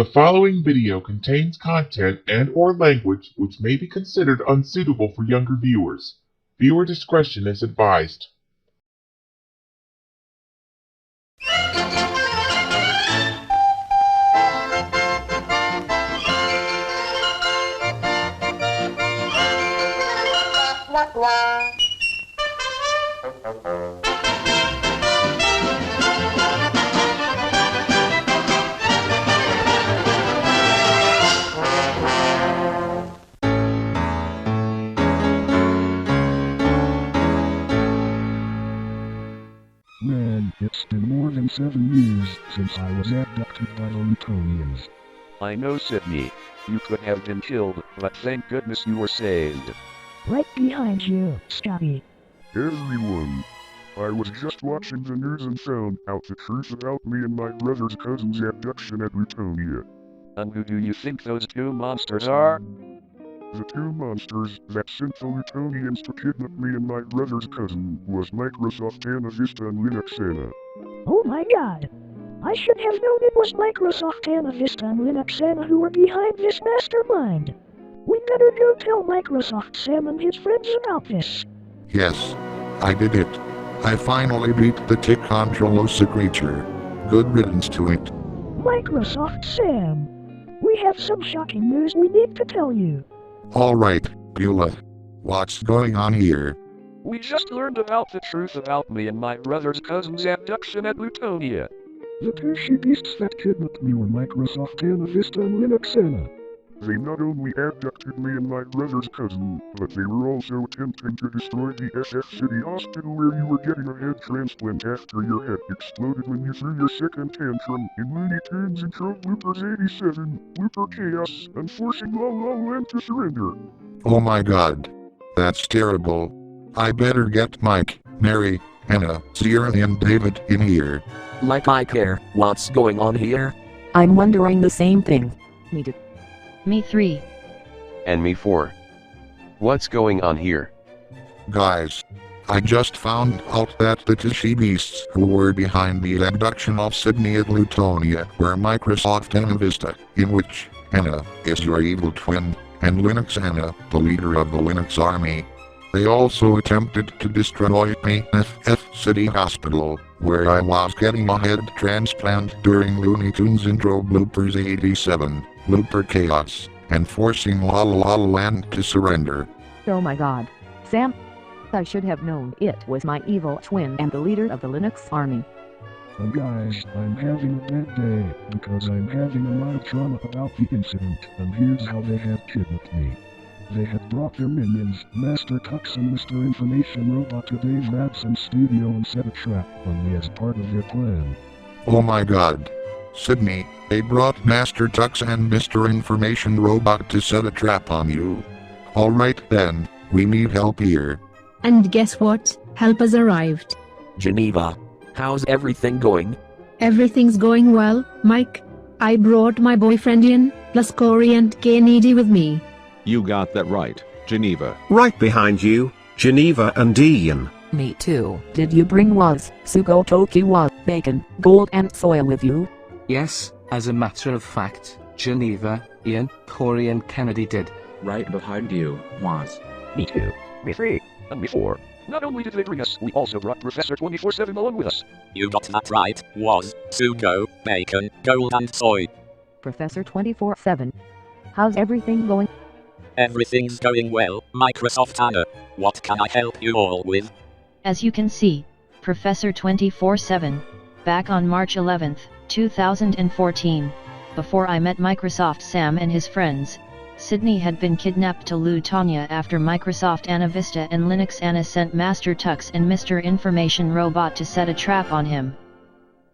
The following video contains content and/or language which may be considered unsuitable for younger viewers. Viewer discretion is advised. Man, it's been more than 7 years since I was abducted by the Leutonians. I know, Sidney. You could have been killed, but thank goodness you were saved. Right behind you, Scotty. Everyone, I was just watching the news and found out the truth about me and my brother's cousin's abduction at Leutonia. And who do you think those two monsters are? The two monsters that sent the Leutonians to kidnap me and my brother's cousin was Microsoft Anna, Vista, and Linux Anna. Oh my god. I should have known it was Microsoft Anna, Vista, and Linux Anna who were behind this mastermind. We better go tell Microsoft Sam and his friends about this. Yes, I did it. I finally beat the tick-controlosa creature. Good riddance to it. Microsoft Sam. We have some shocking news we need to tell you. Alright, Beulah. What's going on here? We just learned about the truth about me and my brother's cousin's abduction at Leutonia. The two she-beasts that kidnapped me were Microsoft Anna, Vista, and Linux Anna. They not only abducted me and my brother's cousin, but they were also attempting to destroy the SF City hospital where you were getting a head transplant after your head exploded when you threw your second tantrum in Looney Tunes intro bloopers 87, blooper chaos, and forcing La La Land to surrender. Oh my god. That's terrible. I better get Mike, Mary, Anna, Zira, and David in here. Like I care what's going on here. I'm wondering the same thing. Me too. Me 3. And me 4. What's going on here? Guys, I just found out that the two she-beasts who were behind the abduction of Sidney at Leutonia were Microsoft Anna Vista, in which Anna is your evil twin, and Linux Anna, the leader of the Linux army. They also attempted to destroy me at SF City Hospital, where I was getting a head transplant during Looney Tunes intro bloopers 87, blooper chaos, and forcing La La Land to surrender. Oh my god. Sam? I should have known it was my evil twin and the leader of the Linux army. Guys, I'm having a bad day, because I'm having a lot of trauma about the incident, and here's how they had kidnapped me. They had brought their minions, Master Tux and Mr. Information Robot, to Davemadson's studio and set a trap on me as part of their plan. Oh my god. Sidney, they brought Master Tux and Mr. Information Robot to set a trap on you. Alright then, we need help here. And guess what? Help has arrived. Geneva, how's everything going? Everything's going well, Mike. I brought my boyfriend in, plus Cory and Kennedy with me. You got that right, Geneva. Right behind you, Geneva and Ian. Me too. Did you bring Sougo, Toki, bacon, gold and soil with you? Yes, as a matter of fact, Geneva, Ian, Cory and Kennedy did. Right behind you, Me 2, me 3, and me 4. Not only did they bring us, we also brought Professor 24/7 along with us. You got that right, Sougo, bacon, gold and soy. Professor 24/7. How's everything going? Everything's going well, Microsoft Anna. What can I help you all with? As you can see, Professor 24/7, back on March 11th, 2014, before I met Microsoft Sam and his friends, Sidney had been kidnapped to Leutonia after Microsoft Anna Vista and Linux Anna sent Master Tux and Mr. Information Robot to set a trap on him.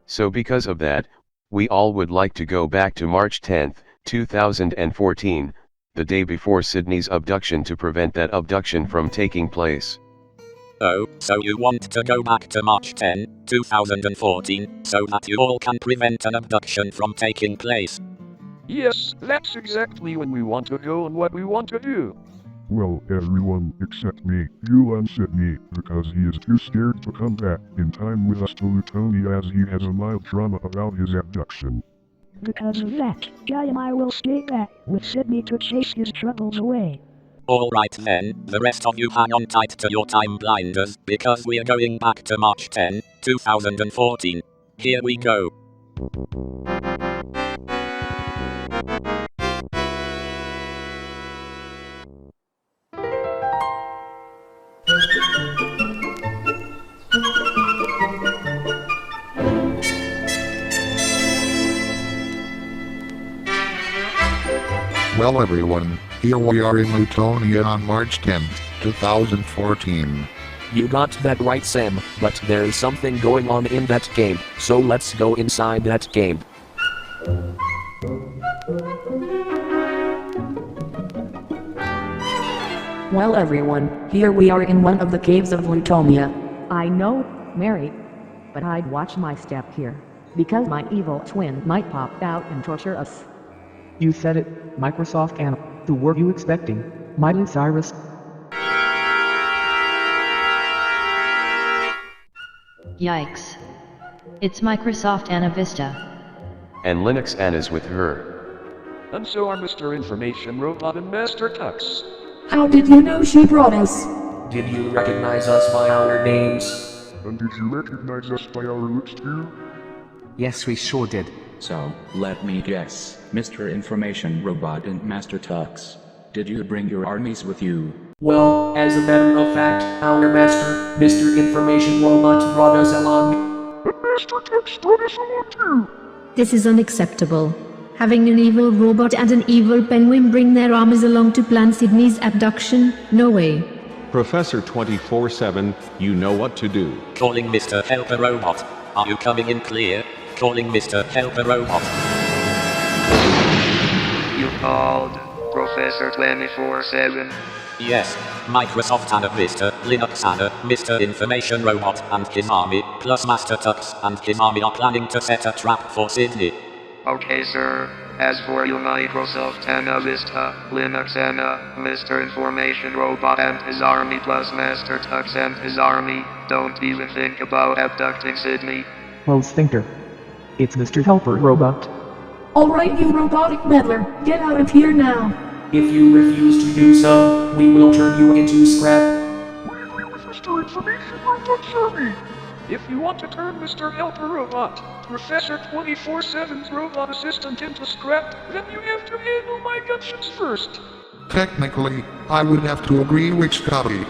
So because of that, we all would like to go back to March 10th, 2014, the day before Sidney's abduction, to prevent that abduction from taking place. Oh, so you want to go back to March 10, 2014, so that you all can prevent an abduction from taking place? Yes, that's exactly when we want to go and what we want to do. Well, everyone except me, Beulah and Sidney, because he is too scared to come back in time with us to Leutonia as he has a mild trauma about his abduction. Because of that, Guy and I will stay back with Sidney to chase his troubles away. Alright then, the rest of you hang on tight to your time blinders, because we're going back to March 10, 2014. Here we go. Well everyone, here we are in Leutonia on March 10th, 2014. You got that right, Sam, but there's something going on in that game, so let's go inside that game. Well everyone, here we are in one of the caves of Leutonia. I know, Mary. But I'd watch my step here, because my evil twin might pop out and torture us. You said it, Microsoft Anna. Who were you expecting, Miley Cyrus? Yikes. It's Microsoft Anna Vista. And Linux Anna's with her. And so are Mr. Information Robot and Master Tux. How did you know she brought us? Did you recognize us by our names? And did you recognize us by our looks too? Yes, we sure did. So, let me guess, Mr. Information Robot and Master Tux. Did you bring your armies with you? Well, as a matter of fact, our master, Mr. Information Robot, brought us along. And Master Tux brought us along too! This is unacceptable. Having an evil robot and an evil penguin bring their armies along to plan Sidney's abduction? No way. Professor 24/7, you know what to do. Calling Mr. Helper Robot. Are you coming in clear? Calling Mr. Helper Robot. You called Professor 24/7? Yes, Microsoft Anna Vista, Linux Anna, Mr. Information Robot and his army, plus Master Tux and his army are planning to set a trap for Sidney. Okay sir, as for you Microsoft Anna Vista, Linux Anna, Mr. Information Robot and his army plus Master Tux and his army, don't even think about abducting Sidney. Close thinker. It's Mr. Helper Robot. Alright you robotic meddler, get out of here now. If you refuse to do so, we will turn you into scrap. We agree with Mr. Information Robot's army. If you want to turn Mr. Helper Robot, Professor 24/7's robot assistant into scrap, then you have to handle my gunshots first. Technically, I would have to agree with Scotty.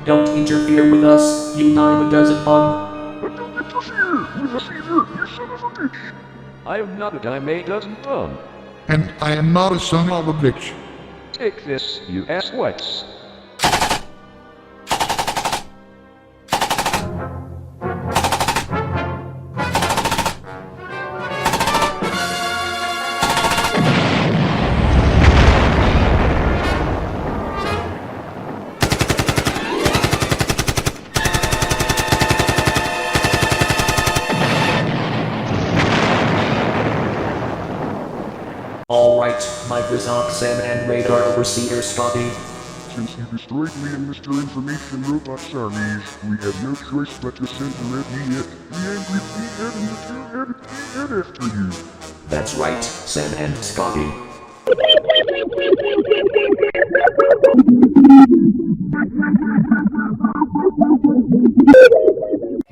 Don't interfere with us, you dime a dozen bum. But don't interfere with us either, you son of a bitch. I am not a dime a dozen bum. And I am not a son of a bitch. Take this, you asswipes. Alright, Microsoft Sam and Radar Overseer Scotty. Since you destroyed me and Mr. Information Robot's armies, we have no choice but to send the Red NYET, the angry P-head and the two-headed P-head after you. That's right, Sam and Scotty.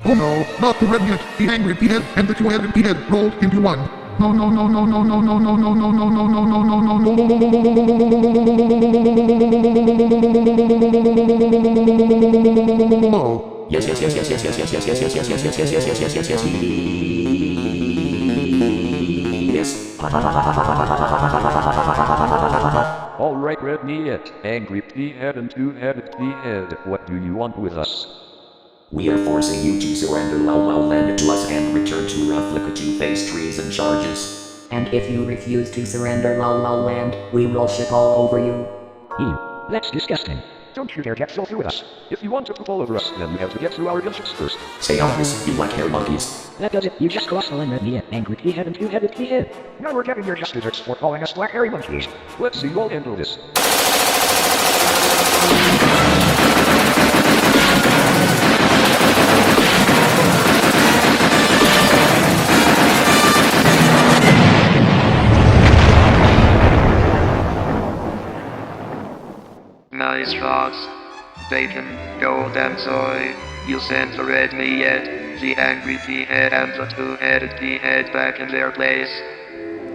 Oh no, not the Red NYET, the angry P-head and the two-headed P-head rolled into one. No no no no no no no no no no no no no no no no. Yes yes yes yes yes yes yes yes yes yes yes yes yes yes yes yes yes yes yes. Alright Red NYET, angry P-head and two-headed P-head, what do you want with us? We are forcing you to surrender land to us and return to Raflika to face treason charges. And if you refuse to surrender land, we will shit all over you. Ew, that's disgusting. Don't you dare get filthy with us. If you want to fall over us, then you have to get through our gunshots first. Stay on this, you black hair monkeys. That does it, you just crossed the line Red NYET, angry P-head and two-headed P-head. Now we're getting your just desserts for calling us black hairy monkeys. Let's see you all handle this. nice shots. Bacon, gold and soy. You sent the red NYET, the angry P-head and the two-headed P-head back in their place.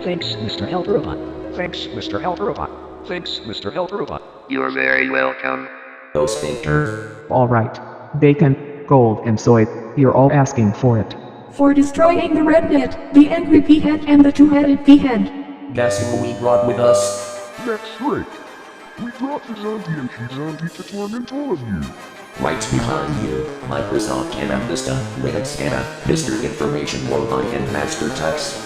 Thanks, Mr. Helper Robot. Thanks, Mr. Helper Robot. Thanks, Mr. Helper Robot. You're very welcome. Oh, Sphincter. Alright. Bacon, gold, and soy. You're all asking for it. For destroying the red net, the angry P-head, and the two-headed P-head. Guess who we brought with us? That's right. We brought the zombie and she-zombie to torment all of you. Right behind you, Microsoft and Vista, Linux and Mr. Information Robot and Master Tux.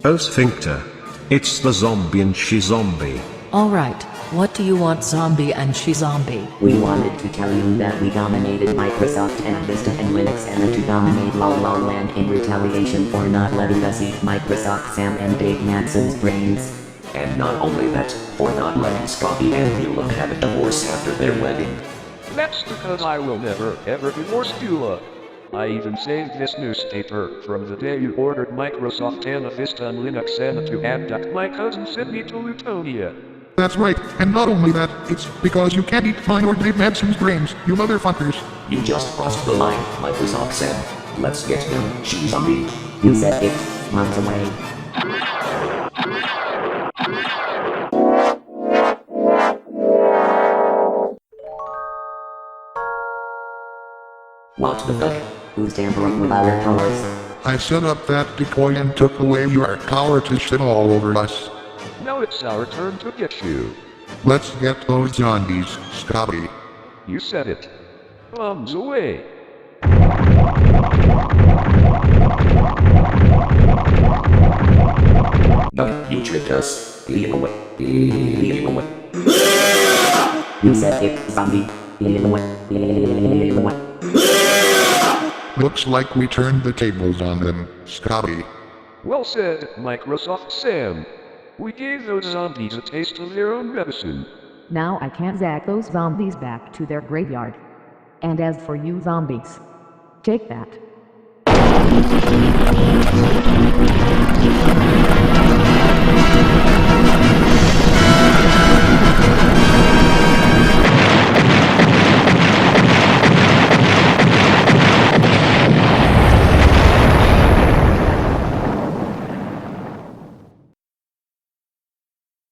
Oh Sphincter. It's the zombie and she-zombie. Alright, what do you want, zombie and she-zombie? We wanted to tell you that we dominated Microsoft and Vista and Linux and to dominate La La Land in retaliation for not letting us eat Microsoft Sam and Davemadson's brains. And not only that, for not letting Scotty and Beulah have a divorce after their wedding. That's because I will never, ever divorce Beulah. I even saved this newspaper from the day you ordered Microsoft and Vista and Linux and to abduct my cousin Sidney to Leutonia. That's right, and not only that, it's because you can't eat mine or Davemadson's brains, you motherfuckers. You just crossed the line, Microsoft said. Let's get him, she-zombie. You said it, months away. What the fuck? Who's tampering with our powers? I set up that decoy and took away your power to shit all over us. Now it's our turn to get you. Let's get those zombies, Scotty. You said it. Bombs away. No, you tricked us. Leave away. Leave away. You said it, zombie. Leave away. Leave away. Looks like we turned the tables on them, Scotty. Well said, Microsoft Sam. We gave those zombies a taste of their own medicine. Now I can't zack those zombies back to their graveyard. And as for you zombies, take that.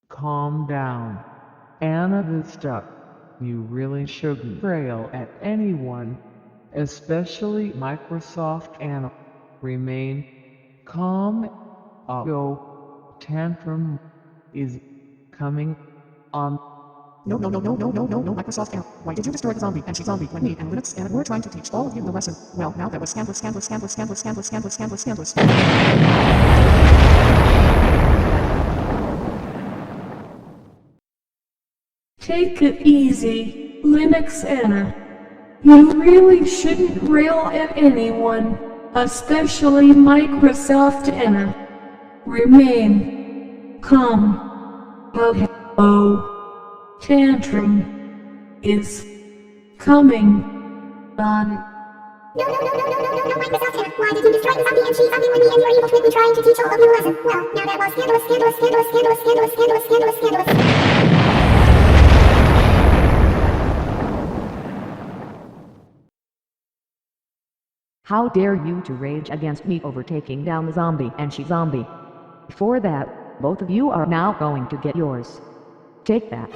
Calm down. Anna Vista. You really shouldn't rail at anyone, especially Microsoft Anna. Remain calm. Go. Tantrum is coming on. No, Microsoft Anna. Why did you destroy the zombie and she-zombie when me and Linux and we're trying to teach all of you the lesson? Well, now that was scandalous. Take it easy, Linux Anna. You really shouldn't rail at anyone, especially Microsoft Anna. Remain calm. Oh, Tantrum is coming on. No, Microsoft Anna. Why did you destroy the zombie and she-zombie when me and your evil twin were trying to teach all of you a lesson? Well, now that was scandalous. How dare you to rage against me over taking down the zombie and she-zombie? For that, both of you are now going to get yours. Take that.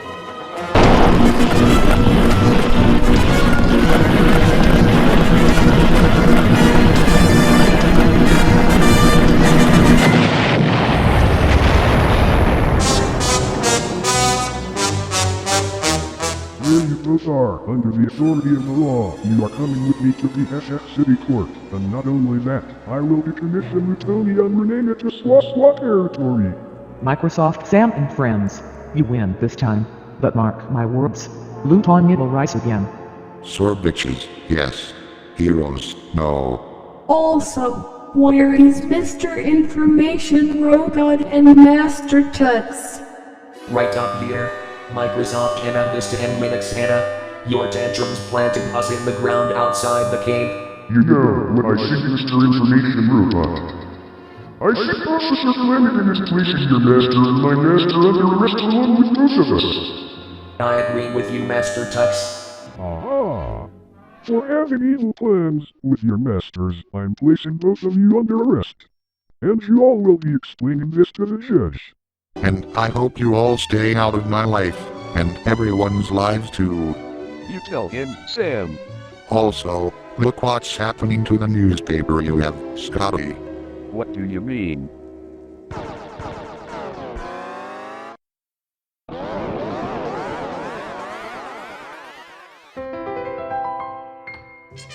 Here you both are, under the authority of the law. You are coming with me to the SF City Court. And not only that, I will decommission Leutonia and rename it to SWAT territory. Microsoft Sam and friends, you win this time. But mark my words, Leutonia will rise again. Sore bitches, yes. Heroes, no. Also, where is Mr. Information Robot and Master Tux? Right up here. Microsoft Anna, Vista and Linux Anna. Your tantrums planting us in the ground outside the cave. You know, when I see Mr. Information Robot, I think Officer Flanigan is placing your master and my master under arrest along with both of us. I agree with you, Master Tux. Aha! For having evil plans with your masters, I'm placing both of you under arrest. And you all will be explaining this to the judge. And I hope you all stay out of my life, and everyone's lives too. You tell him, Sam. Also, look what's happening to the newspaper you have, Scotty. What do you mean?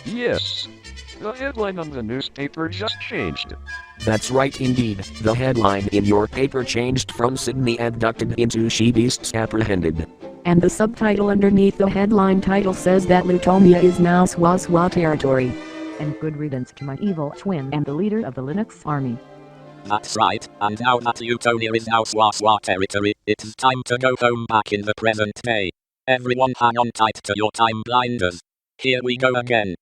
Yes. The headline on the newspaper just changed. That's right indeed, the headline in your paper changed from Sidney abducted into she-beasts apprehended. And the subtitle underneath the headline title says that Leutonia is now SWA territory. And good riddance to my evil twin and the leader of the Linux army. That's right, and now that Leutonia is now SWA territory, it's time to go home back in the present day. Everyone hang on tight to your time blinders. Here we go again.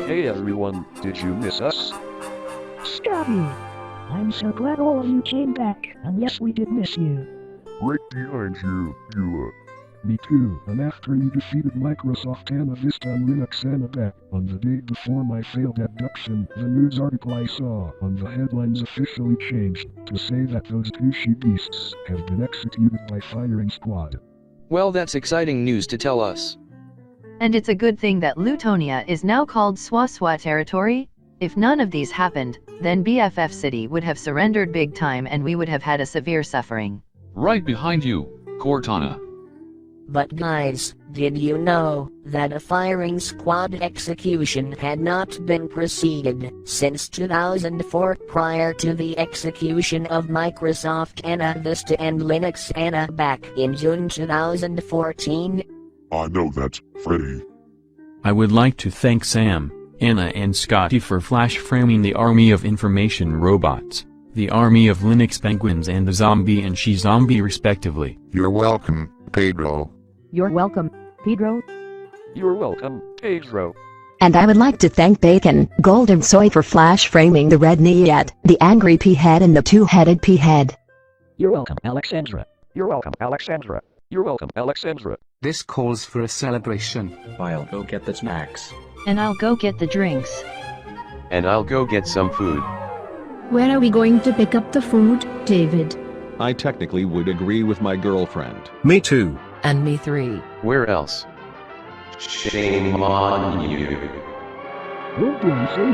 Hey everyone, did you miss us? Scotty! I'm so glad all of you came back, and yes, we did miss you. Right behind you, Beulah. Me too, and after you defeated Microsoft Anna Vista and Linux Anna back on the day before my failed abduction, the news article I saw on the headlines officially changed to say that those two she-beasts have been executed by firing squad. Well, that's exciting news to tell us. And it's a good thing that Leutonia is now called SWA territory. If none of these happened, then BFF City would have surrendered big time and we would have had a severe suffering. Right behind you, Cortana. But guys, did you know that a firing squad execution had not been preceded since 2004 prior to the execution of Microsoft Anna Vista and Linux Anna back in June 2014? I know that, Freddy. I would like to thank Sam, Anna and Scotty for flash framing the army of information robots, the army of Linux penguins and the zombie and she-zombie respectively. You're welcome, Pedro. You're welcome, Pedro. You're welcome, Pedro. And I would like to thank Bacon, Gold and Soy for flash framing the red NYET, the angry P-head and the two-headed P-head. You're welcome, Alexandra. You're welcome, Alexandra. You're welcome, Alexandra. This calls for a celebration. I'll go get the snacks. And I'll go get the drinks. And I'll go get some food. Where are we going to pick up the food, David? I technically would agree with my girlfriend. Me too. And me 3. Where else? Shame on you. Well done, so.